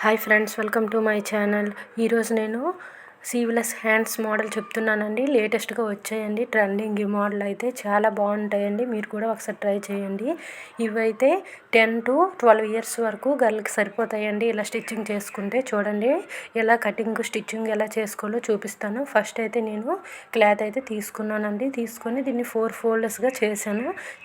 Hi friends, welcome to my channel. ఈరోజు నేను సీవ్లెస్ hands model చెప్తున్నానండి. లేటెస్ట్గా వచ్చాయండి ట్రెండింగ్. ఈ మోడల్ అయితే చాలా బాగుంటాయండి. మీరు కూడా ఒకసారి ట్రై చేయండి. ఇవైతే 10 to 12 ఇయర్స్ వరకు గర్ల్కి సరిపోతాయండి. ఇలా స్టిచ్చింగ్ చేసుకుంటే చూడండి, ఎలా కటింగ్ స్టిచ్చింగ్ ఎలా చేసుకోవాలో చూపిస్తాను. ఫస్ట్ అయితే నేను క్లాత్ అయితే తీసుకున్నానండి. తీసుకొని దీన్ని 4 ఫోల్డ్స్గా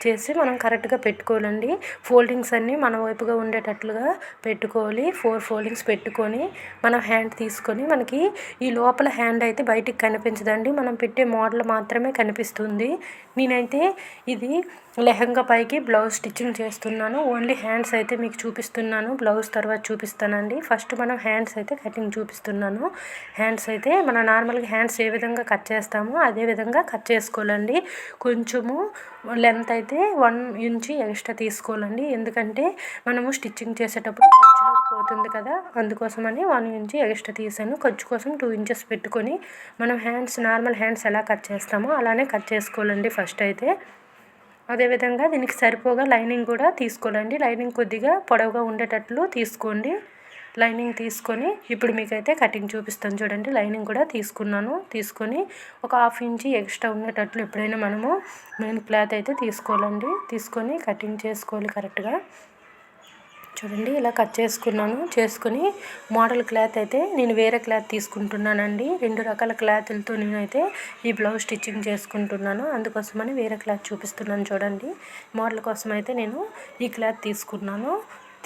చేసి మనం కరెక్ట్గా పెట్టుకోవాలండి. ఫోల్డింగ్స్ అన్నీ మన వైపుగా ఉండేటట్లుగా పెట్టుకోవాలి. 4 ఫోల్డింగ్స్ పెట్టుకొని మనం హ్యాండ్ తీసుకొని, మనకి ఈ లోపల హ్యాండ్ అయితే బయటికి కనిపించదండి, మనం పెట్టే మోడల్ మాత్రమే కనిపిస్తుంది. నేనైతే ఇది లెహంగా పైకి బ్లౌజ్ స్టిచ్చింగ్ చేస్తున్నాను. ఓన్లీ హ్యాండ్స్ అయితే మీకు చూపిస్తున్నాను, బ్లౌజ్ తర్వాత చూపిస్తానండి. ఫస్ట్ మనం హ్యాండ్స్ అయితే కటింగ్ చూపిస్తున్నాను. హ్యాండ్స్ అయితే మన నార్మల్గా హ్యాండ్స్ ఏ విధంగా కట్ చేస్తామో అదే విధంగా కట్ చేసుకోవాలండి. కొంచెము లెంత్ అయితే 1 ఇంచ్ ఎక్స్ట్రా తీసుకోవాలండి. ఎందుకంటే మనము స్టిచ్చింగ్ చేసేటప్పుడు ఖర్చులోకి పోతుంది కదా, అందుకోసమని 1 ఇంచ్ ఎక్స్ట్రా తీసాను. ఖర్చు కోసం 2 ఇంచెస్ పెట్టుకొని మనం నార్మల్ హ్యాండ్స్ ఎలా కట్ చేస్తామో అలానే కట్ చేసుకోవాలండి ఫస్ట్ అయితే. అదేవిధంగా దీనికి సరిపోగా లైనింగ్ కూడా తీసుకోవాలండి. లైనింగ్ కొద్దిగా పొడవుగా ఉండేటట్లు తీసుకోండి. లైనింగ్ తీసుకొని ఇప్పుడు మీకైతే కటింగ్ చూపిస్తాను చూడండి. లైనింగ్ కూడా తీసుకొని ఒక 1/2 ఇంచ్ ఎక్స్ట్రా ఉండేటట్లు ఎప్పుడైనా మనము మెయిన్ క్లాత్ అయితే తీసుకోవాలండి. తీసుకొని కటింగ్ చేసుకోవాలి కరెక్ట్గా. చూడండి, ఇలా కట్ చేసుకొని మోడల్ క్లాత్ అయితే నేను వేరే క్లాత్ తీసుకుంటున్నానండి. 2 రకాల క్లాతులతో నేనైతే ఈ బ్లౌజ్ స్టిచ్చింగ్ చేసుకుంటున్నాను. అందుకోసమని వేరే క్లాత్ చూపిస్తున్నాను చూడండి. మోడల్ కోసం అయితే నేను ఈ క్లాత్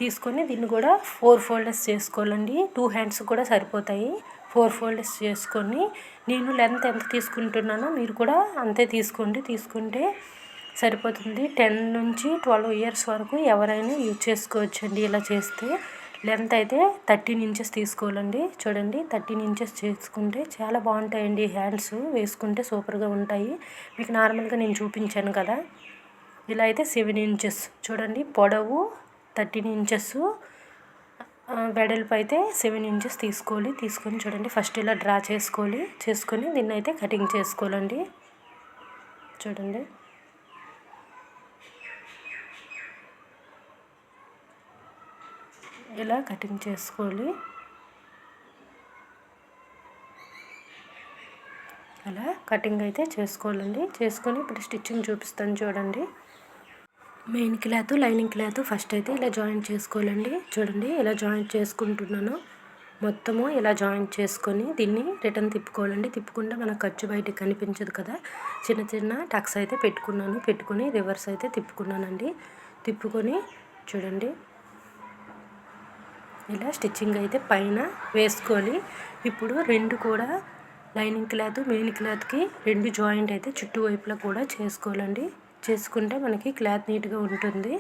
తీసుకొని దీన్ని కూడా 4 ఫోల్డర్స్ చేసుకోవాలండి. 2 హ్యాండ్స్ కూడా సరిపోతాయి. 4 ఫోల్డర్స్ చేసుకొని నేను లెంత్ ఎంత తీసుకుంటున్నానో మీరు కూడా అంతే తీసుకుంటే సరిపోతుంది. 10 నుంచి 12 ఇయర్స్ వరకు ఎవరైనా యూజ్ చేసుకోవచ్చండి. ఇలా చేస్తే లెంత్ అయితే 13 ఇంచెస్ తీసుకోవాలండి. చూడండి, 13 ఇంచెస్ చేసుకుంటే చాలా బాగుంటాయండి. హ్యాండ్స్ వేసుకుంటే సూపర్గా ఉంటాయి. మీకు నార్మల్గా నేను చూపించాను కదా, ఇలా అయితే 7 ఇంచెస్ చూడండి. పొడవు 13 ఇంచెస్, వెడల్పు అయితే 7 ఇంచెస్ తీసుకొని చూడండి, ఫస్ట్ ఇలా డ్రా చేసుకొని దీన్ని అయితే కటింగ్ చేసుకోవాలండి. చూడండి, ఇలా కటింగ్ చేసుకోవాలి. అలా కటింగ్ అయితే చేసుకోవాలండి. చేసుకొని ఇప్పుడు స్టిచ్చింగ్ చూపిస్తాను చూడండి. Main cloth lining cloth first అయితే ఇలా జాయింట్ చేసుకోవాలండి. చూడండి, ఇలా జాయింట్ చేసుకుంటున్నాను. మొత్తము ఇలా జాయింట్ చేసుకొని దీన్ని రిటర్న్ తిప్పుకోవాలండి. తిప్పుకుంటే మనకు ఖర్చు బయటికి కనిపించదు కదా. చిన్న టక్స్ అయితే పెట్టుకొని రివర్స్ అయితే తిప్పుకున్నానండి. తిప్పుకొని చూడండి, ఇలా స్టిచ్చింగ్ అయితే పైన వేసుకోవాలి. ఇప్పుడు 2 కూడా లైనింగ్ క్లాత్ మెయిన్ క్లాత్కి 2 జాయింట్ అయితే చుట్టూ వైపులా కూడా చేసుకోవాలండి. చేసుకుంటే మనకి క్లాత్ నీట్గా ఉంటుంది.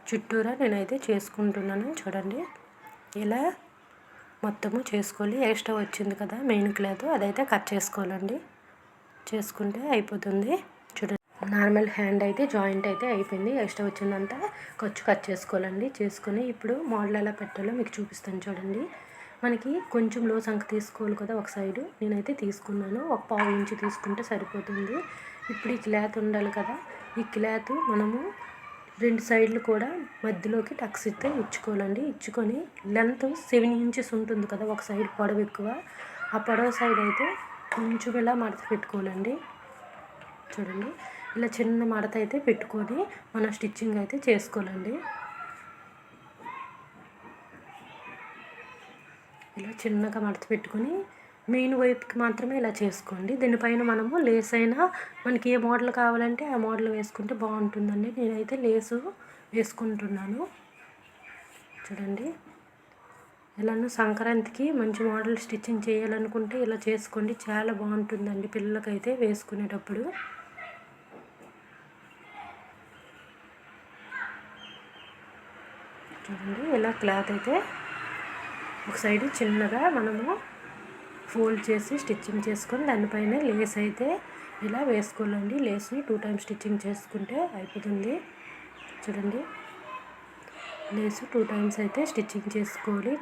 చుట్టూరా నేనైతే చేసుకుంటున్నాను. చూడండి, ఇలా మొత్తము చేసుకోవాలి. ఎక్స్ట్రా వచ్చింది కదా మెయిన్ క్లాత్, అదైతే కట్ చేసుకోవాలండి. చేసుకుంటే అయిపోతుంది. చూడండి, నార్మల్ హ్యాండ్ అయితే జాయింట్ అయితే అయిపోయింది. ఎక్స్ట్రా వచ్చిందంతా కట్ చేసుకోవాలండి. చేసుకొని ఇప్పుడు మోడల్ ఎలా పెట్టాలో మీకు చూపిస్తాను చూడండి. మనకి కొంచెం లో సంఖ్య తీసుకోవాలి కదా ఒక సైడు. నేనైతే తీసుకున్నాను. ఒక 1/2 ఇంచ్ తీసుకుంటే సరిపోతుంది. ఇప్పుడు ఈ క్లాత్ ఉండాలి కదా, ఈ క్లాత్ మనము 2 సైడ్లు కూడా మధ్యలోకి టక్స్ అయితే ఇచ్చుకోవాలండి. ఇచ్చుకొని లెంత్ 7 ఇంచెస్ ఉంటుంది కదా ఒక సైడ్ పొడవు ఎక్కువ, ఆ పొడవు సైడ్ అయితే కొంచెం ఇలా మడత పెట్టుకోవాలండి. చూడండి, ఇలా చిన్న మడత అయితే పెట్టుకొని మనం స్టిచ్చింగ్ అయితే చేసుకోవాలండి. ఇలా చిన్నగా మడత పెట్టుకొని మెయిన్ వైపుకి మాత్రమే ఇలా చేసుకోండి. దీనిపైన మనము లేస్ అయినా మనకి ఏ మోడల్ కావాలంటే ఆ మోడల్ వేసుకుంటే బాగుంటుందండి. నేనైతే లేసు వేసుకుంటున్నాను. చూడండి, ఇలాను సంక్రాంతికి మంచి మోడల్ స్టిచ్చింగ్ చేయాలనుకుంటే ఇలా చేసుకోండి, చాలా బాగుంటుందండి పిల్లలకైతే వేసుకునేటప్పుడు. చూడండి, ఇలా క్లాత్ అయితే ఒక సైడ్ చిన్నగా మనము ఫోల్డ్ చేసి స్టిచ్చింగ్ చేసుకొని దానిపైన లేస్ అయితే ఇలా వేసుకోవాలండి. లేస్ని 2 టైమ్స్ స్టిచ్చింగ్ చేసుకుంటే అయిపోతుంది. చూడండి, లేస్ 2 టైమ్స్ అయితే స్టిచ్చింగ్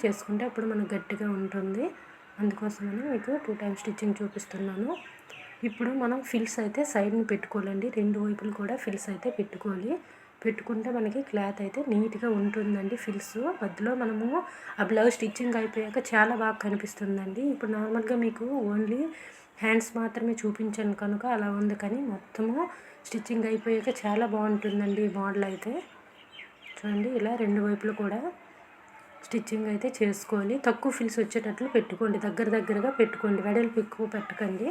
చేసుకుంటే అప్పుడు మనకు గట్టిగా ఉంటుంది. అందుకోసమని మీకు 2 టైమ్స్ స్టిచ్చింగ్ చూపిస్తున్నాను. ఇప్పుడు మనం ఫిల్స్ అయితే సైడ్ని పెట్టుకోవాలండి. 2 వైపులు కూడా ఫిల్స్ అయితే పెట్టుకోవాలి. పెట్టుకుంటే మనకి క్లాత్ అయితే నీట్గా ఉంటుందండి. ఫిల్స్ మధ్యలో మనము ఆ బ్లౌజ్ స్టిచ్చింగ్ అయిపోయాక చాలా బాగా కనిపిస్తుందండి. ఇప్పుడు నార్మల్గా మీకు ఓన్లీ హ్యాండ్స్ మాత్రమే చూపించాను కనుక అలా ఉంది, కానీ మొత్తము స్టిచ్చింగ్ అయిపోయాక చాలా బాగుంటుందండి ఈ మోడల్ అయితే. చూడండి, ఇలా రెండు వైపులు కూడా స్టిచ్చింగ్ అయితే చేసుకోవాలి. తక్కువ ఫిల్స్ వచ్చేటట్లు పెట్టుకోండి, దగ్గరగా పెట్టుకోండి, వెడల్పు ఎక్కువ పెట్టకండి,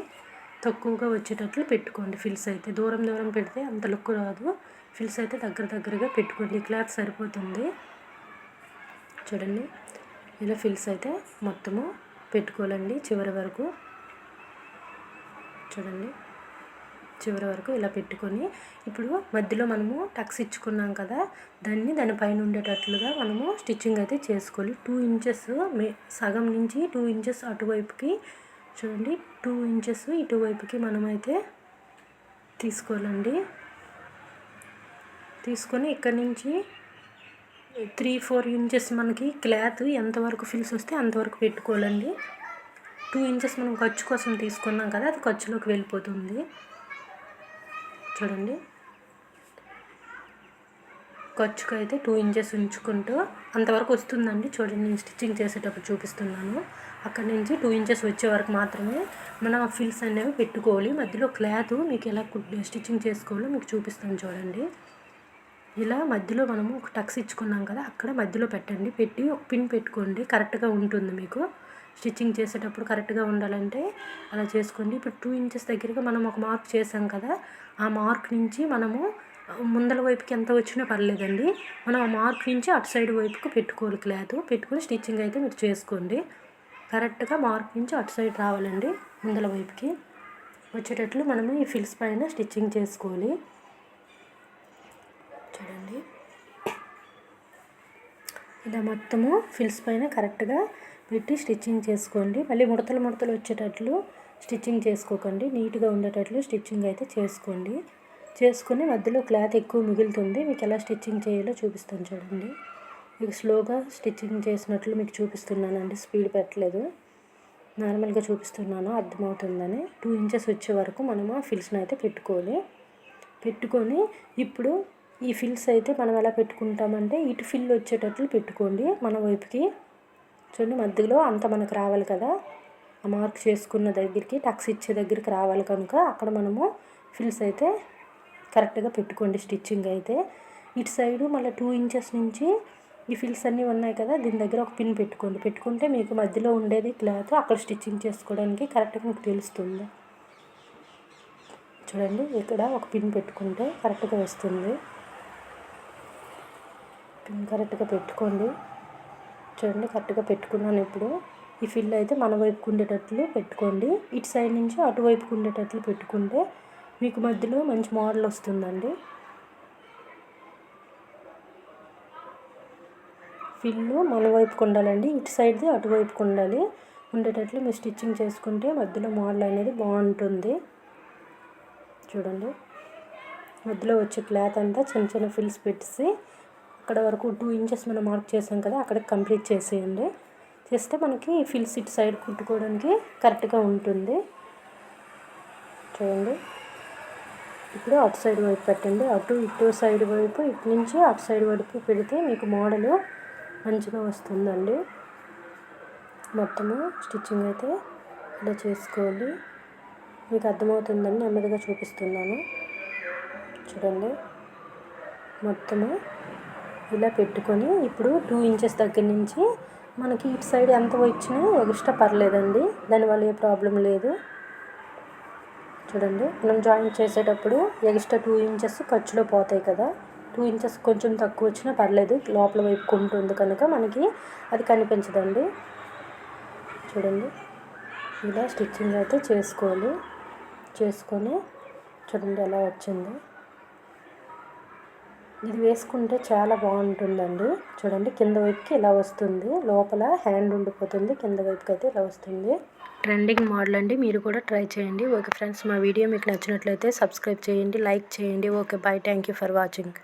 తక్కువగా వచ్చేటట్లు పెట్టుకోండి. ఫిల్స్ అయితే దూరం పెడితే అంత లుక్ రాదు. ఫిల్స్ అయితే దగ్గరగా పెట్టుకోండి, క్లాత్ సరిపోతుంది. చూడండి, ఇలా ఫిల్స్ అయితే మొత్తము పెట్టుకోవాలండి చివరి వరకు. చూడండి, చివరి వరకు ఇలా పెట్టుకొని ఇప్పుడు మధ్యలో మనము టక్స్ ఇచ్చుకున్నాం కదా, దానిపైన ఉండేటట్లుగా మనము స్టిచ్చింగ్ అయితే చేసుకోవాలి. 2 ఇంచెస్ సగం నుంచి 2 ఇంచెస్ అటువైపుకి, చూడండి 2 ఇంచెస్ ఇటువైపుకి మనమైతే తీసుకోవాలండి. తీసుకొని ఇక్కడ నుంచి 3-4 ఇంచెస్ మనకి క్లాత్ ఎంతవరకు ఫిల్స్ వస్తే అంతవరకు పెట్టుకోవాలండి. 2 ఇంచెస్ మనం ఖర్చు కోసం తీసుకున్నాం కదా, అది ఖర్చులోకి వెళ్ళిపోతుంది. చూడండి, ఖర్చుకు అయితే 2 ఇంచెస్ ఉంచుకుంటూ అంతవరకు వస్తుందండి. చూడండి, నేను స్టిచ్చింగ్ చేసేటప్పుడు చూపిస్తున్నాను. అక్కడ నుంచి 2 ఇంచెస్ వచ్చే వరకు మాత్రమే మనం ఆ ఫిల్స్ అనేవి పెట్టుకోవాలి. మధ్యలో క్లాత్ మీకు ఎలా స్టిచ్చింగ్ చేసుకోవాలో మీకు చూపిస్తాను. చూడండి, ఇలా మధ్యలో మనము ఒక టక్స్ ఇచ్చుకున్నాం కదా, అక్కడ మధ్యలో పెట్టండి. పెట్టి ఒక పిన్ పెట్టుకోండి, కరెక్ట్గా ఉంటుంది. మీకు స్టిచ్చింగ్ చేసేటప్పుడు కరెక్ట్గా ఉండాలంటే అలా చేసుకోండి. ఇప్పుడు 2 ఇంచెస్ దగ్గరగా మనం ఒక మార్క్ చేసాం కదా, ఆ మార్క్ నుంచి మనము ముందల వైపుకి ఎంత వచ్చినా పర్లేదండి, మనం ఆ మార్క్ నుంచి అటు సైడ్ వైపుకు పెట్టుకోవాలి. క్లాత్ పెట్టుకొని స్టిచ్చింగ్ అయితే మీరు చేసుకోండి. కరెక్ట్గా మార్క్ నుంచి అటు సైడ్ రావాలండి, ముందల వైపుకి వచ్చేటట్లు మనము ఈ ఫిల్స్ పైన స్టిచ్చింగ్ చేసుకోవాలి. చూడండి, ఇలా మొత్తము ఫిల్స్ పైన కరెక్ట్గా పెట్టి స్టిచ్చింగ్ చేసుకోండి. మళ్ళీ ముడతలు వచ్చేటట్లు స్టిచ్చింగ్ చేసుకోకండి, నీట్గా ఉండేటట్లు స్టిచ్చింగ్ అయితే చేసుకోండి. చేసుకుని మధ్యలో క్లాత్ ఎక్కువ మిగులుతుంది, మీకు ఎలా స్టిచ్చింగ్ చేయాలో చూపిస్తాను. చూడండి, మీకు స్లోగా స్టిచ్చింగ్ చేసినట్లు మీకు చూపిస్తున్నానండి, స్పీడ్ పెట్టలేదు, నార్మల్గా చూపిస్తున్నాను అర్థమవుతుందని. 2 ఇంచెస్ వచ్చే వరకు మనము ఆ ఫిల్స్ని అయితే పెట్టుకొని ఇప్పుడు ఈ ఫిల్స్ అయితే మనం ఎలా పెట్టుకుంటామంటే ఇటు ఫిల్ వచ్చేటట్లు పెట్టుకోండి మన వైపుకి. చూడండి, మధ్యలో అంత మనకు రావాలి కదా, ఆ మార్క్ చేసుకున్న దగ్గరికి టక్స్ ఇచ్చే దగ్గరికి రావాలి కనుక అక్కడ మనము ఫిల్స్ అయితే కరెక్ట్గా పెట్టుకోండి. స్టిచ్చింగ్ అయితే ఇటు సైడు మళ్ళీ 2 ఇంచెస్ నుంచి ఈ ఫిల్స్ అన్నీ ఉన్నాయి కదా, దీని దగ్గర ఒక పిన్ పెట్టుకుంటే మీకు మధ్యలో ఉండేది క్లాత్ అక్కడ స్టిచ్చింగ్ చేసుకోవడానికి కరెక్ట్గా మీకు తెలుస్తుంది. చూడండి, ఇక్కడ ఒక పిన్ పెట్టుకుంటే కరెక్ట్గా వస్తుంది. పిన్ కరెక్ట్గా పెట్టుకోండి. చూడండి, కరెక్ట్గా పెట్టుకున్నాను. ఇప్పుడు ఈ ఫిల్ అయితే మన వైపుకు ఉండేటట్లు పెట్టుకోండి, ఇటు సైడ్ నుంచి అటువైపుకు ఉండేటట్లు పెట్టుకుంటే మీకు మధ్యలో మంచి మోడల్ వస్తుందండి. ఫిల్లు మన వైపుకు ఉండాలండి, ఇటు సైడ్ది అటువైపుకు ఉండేటట్లు మీరు స్టిచ్చింగ్ చేసుకుంటే మధ్యలో మోడల్ అనేది బాగుంటుంది. చూడండి, మధ్యలో వచ్చే క్లాత్ అంతా చిన్న ఫిల్స్ పెట్టేసి అక్కడ వరకు 2 ఇంచెస్ మనం మార్క్ చేసాం కదా, అక్కడ కంప్లీట్ చేసేయండి. చేస్తే మనకి ఫిల్స్ ఇటు సైడ్ కుట్టుకోవడానికి కరెక్ట్గా ఉంటుంది. చూడండి, ఇప్పుడు అటు సైడ్ వైపు పెట్టండి, ఇటు సైడ్ వైపు, ఇటు నుంచి అటు సైడ్ వైపు పెడితే మీకు మోడలు మంచిగా వస్తుందండి. మొత్తము స్టిచ్చింగ్ అయితే ఇలా చేసుకోవాలి. మీకు అర్థమవుతుందని నెమ్మదిగా చూపిస్తున్నాను. చూడండి, మొత్తము ఇలా పెట్టుకొని ఇప్పుడు 2 ఇంచెస్ దగ్గర నుంచి మనకి ఇటు సైడ్ ఎంత వచ్చినా ఎక్స్ట్రా పర్లేదండి, దానివల్ల ఏ ప్రాబ్లం లేదు. చూడండి, మనం జాయింట్ చేసేటప్పుడు ఎక్స్ట్రా 2 ఇంచెస్ ఖర్చులో పోతాయి కదా, 2 ఇంచెస్ కొంచెం తక్కువ వచ్చినా పర్లేదు, లోపల వైపు ఉంటుంది కనుక మనకి అది కనిపించదండి. చూడండి, ఇలా స్టిచ్చింగ్ అయితే చేసుకోవాలి. చేసుకొని చూడండి ఎలా వచ్చింది. ఇది వేసుకుంటే చాలా బాగుంటుందండి. చూడండి, కింద వైపుకి ఇలా వస్తుంది, లోపల హ్యాండ్ ఉండిపోతుంది, కింద వైపుకి అయితే ఇలా వస్తుంది. ట్రెండింగ్ మోడల్ అండి, మీరు కూడా ట్రై చేయండి. ఓకే ఫ్రెండ్స్, మా వీడియో మీకు నచ్చినట్లయితే సబ్స్క్రైబ్ చేయండి, లైక్ చేయండి. Okay bye, thank you for watching.